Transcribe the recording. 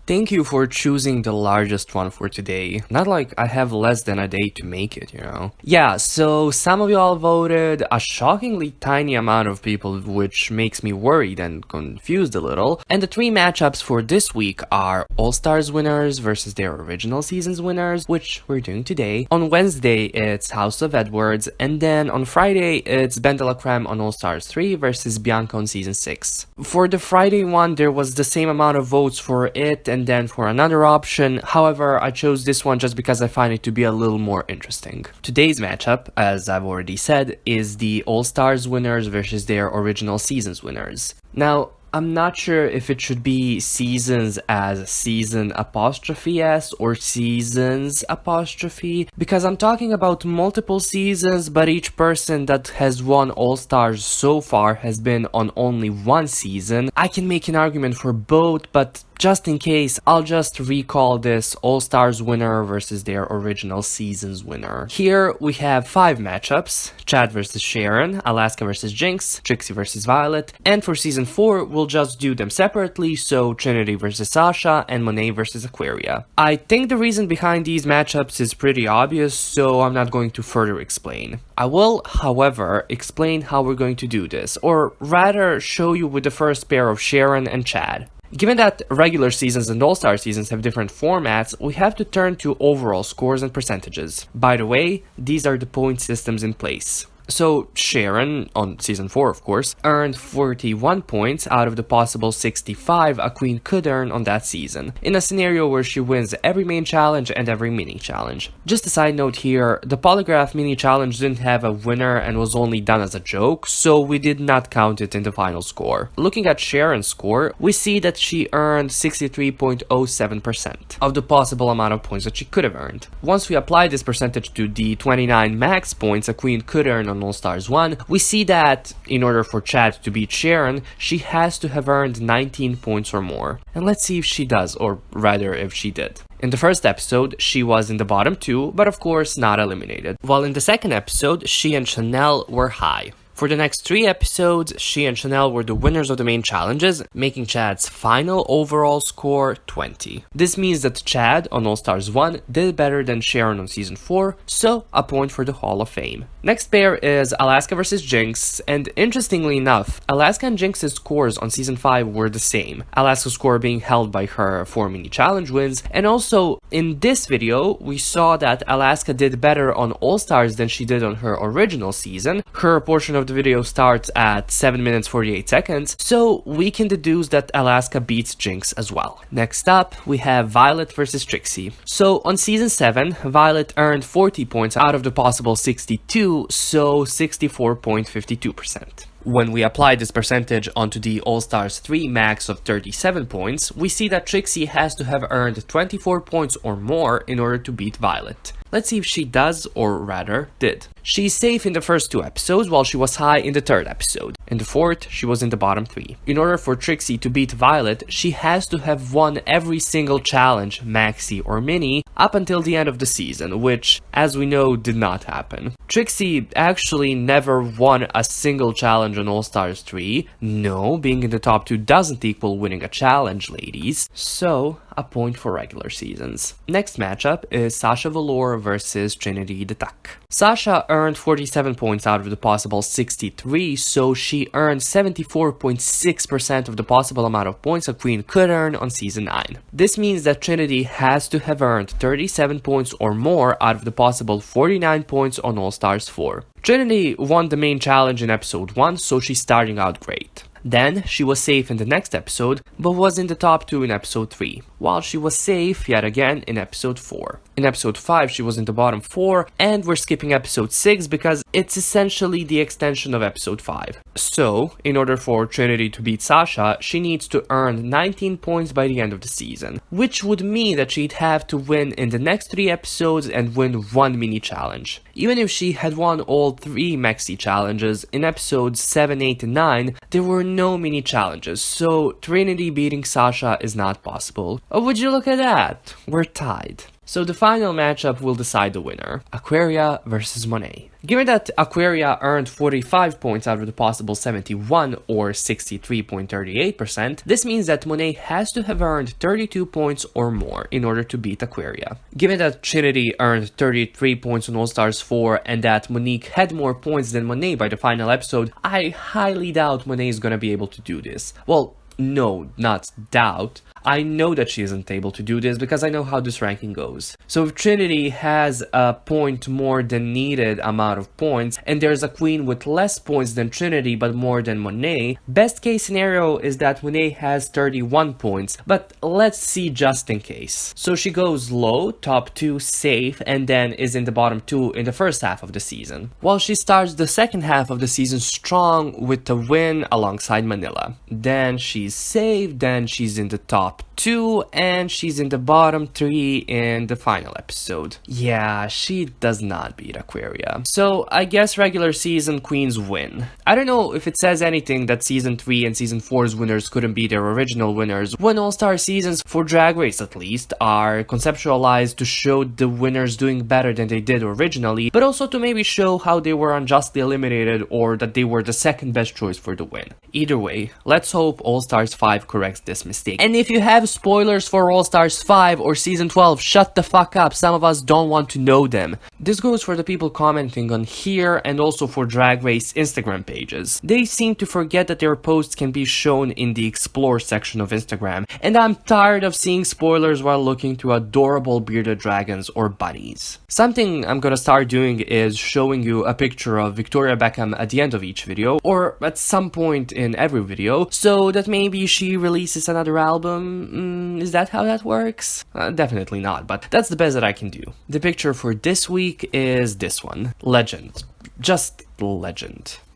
Thank you for choosing the largest one for today. Not like I have less than a day to make it, you know? Yeah, so some of y'all voted, a shockingly tiny amount of people, which makes me worried and confused a little. And the three matchups for this week are All-Stars winners versus their original season's winners, which we're doing today. On Wednesday, it's House of Edwards, and then on Friday, it's Ben de la Creme on All-Stars 3 versus Bianca on Season 6. For the Friday one, there was the same amount of votes for it, and then for another option. However, I chose this one just because I find it to be a little more interesting. Today's matchup, as I've already said, is the All-Stars winners versus their original season's winners. Now, I'm not sure if it should be seasons as season apostrophe s or seasons apostrophe, because I'm talking about multiple seasons, but each person that has won All-Stars so far has been on only one season. I can make an argument for both, but just in case, I'll just recall this All-Stars winner versus their original season's winner. Here we have 5 matchups: Chad versus Sharon, Alaska versus Jinkx, Trixie versus Violet, and for season 4 we'll just do them separately, so Trinity versus Sasha and Monet versus Aquaria. I think the reason behind these matchups is pretty obvious, so I'm not going to further explain. I will, however, explain how we're going to do this, or rather show you with the first pair of Sharon and Chad. Given that regular seasons and All-Star seasons have different formats, we have to turn to overall scores and percentages. By the way, these are the point systems in place. So Sharon, on season 4 of course, earned 41 points out of the possible 65 a queen could earn on that season, in a scenario where she wins every main challenge and every mini challenge. Just a side note here, the polygraph mini challenge didn't have a winner and was only done as a joke, so we did not count it in the final score. Looking at Sharon's score, we see that she earned 63.07% of the possible amount of points that she could have earned. Once we apply this percentage to the 29 max points a queen could earn on All-Stars 1, we see that in order for Chad to beat Sharon, she has to have earned 19 points or more. And let's see if she does, or rather if she did. In the first episode, she was in the bottom 2, but of course not eliminated. While in the second episode, she and Chanel were high. For the next 3 episodes, she and Chanel were the winners of the main challenges, making Chad's final overall score 20. This means that Chad on All-Stars 1 did better than Sharon on Season 4, so a point for the Hall of Fame. Next pair is Alaska versus Jinkx, and interestingly enough, Alaska and Jinkx's scores on Season 5 were the same, Alaska's score being held by her 4 mini challenge wins, and also in this video, we saw that Alaska did better on All-Stars than she did on her original season. Her portion of the video starts at 7 minutes 48 seconds, so we can deduce that Alaska beats Jinkx as well. Next up, we have Violet versus Trixie. So on Season 7, Violet earned 40 points out of the possible 62, so 64.52%. When we apply this percentage onto the All-Stars 3 max of 37 points, we see that Trixie has to have earned 24 points or more in order to beat Violet. Let's see if she does, or rather, did. She's safe in the first 2 episodes, while she was high in the 3rd episode. In the 4th, she was in the bottom 3. In order for Trixie to beat Violet, she has to have won every single challenge, maxi or mini, up until the end of the season, which, as we know, did not happen. Trixie actually never won a single challenge on All-Stars 3. No, being in the top 2 doesn't equal winning a challenge, ladies. So, a point for regular seasons. Next matchup is Sasha Velour versus Trinity the Tuck. Sasha earned 47 points out of the possible 63, so she earned 74.6% of the possible amount of points a queen could earn on Season 9. This means that Trinity has to have earned 37 points or more out of the possible 49 points on All-Stars 4. Trinity won the main challenge in episode 1, so she's starting out great. Then, she was safe in the next episode, but was in the top 2 in episode 3, while she was safe yet again in episode 4. In episode 5, she was in the bottom 4, and we're skipping episode 6 because it's essentially the extension of episode 5. So, in order for Trinity to beat Sasha, she needs to earn 19 points by the end of the season, which would mean that she'd have to win in the next 3 episodes and win 1 mini challenge. Even if she had won all 3 maxi challenges, in episodes 7, 8, and 9, there were no mini challenges, so Trinity beating Sasha is not possible. Oh, would you look at that? We're tied. So the final matchup will decide the winner, Aquaria versus Monet. Given that Aquaria earned 45 points out of the possible 71 or 63.38%, this means that Monet has to have earned 32 points or more in order to beat Aquaria. Given that Trinity earned 33 points on All Stars 4 and that Monique had more points than Monet by the final episode, I highly doubt Monet is gonna be able to do this. Well, no, not doubt. I know that she isn't able to do this because I know how this ranking goes. So if Trinity has a point more than needed amount of points, and there's a queen with less points than Trinity but more than Monet, best case scenario is that Monet has 31 points, but let's see just in case. So she goes low, top 2, safe, and then is in the bottom 2 in the first half of the season. While she starts the second half of the season strong with a win alongside Manila. Then she's safe, then she's in the top 2, and she's in the bottom 3 in the final episode. Yeah, she does not beat Aquaria. So I guess regular season queens win. I don't know if it says anything that season 3 and season 4's winners couldn't be their original winners, when all-star seasons, for Drag Race at least, are conceptualized to show the winners doing better than they did originally, but also to maybe show how they were unjustly eliminated or that they were the second best choice for the win. Either way, let's hope All Stars 5 corrects this mistake. And if you have spoilers for All Stars 5 or Season 12, shut the fuck up, some of us don't want to know them. This goes for the people commenting on here and also for Drag Race Instagram pages. They seem to forget that their posts can be shown in the Explore section of Instagram, and I'm tired of seeing spoilers while looking through adorable bearded dragons or bunnies. Something I'm gonna start doing is showing you a picture of Victoria Beckham at the end of each video, or at some point in every video, so that maybe she releases another album. Is that how that works? Definitely not, but that's the best that I can do. The picture for this week is this one. Legend. Just legend.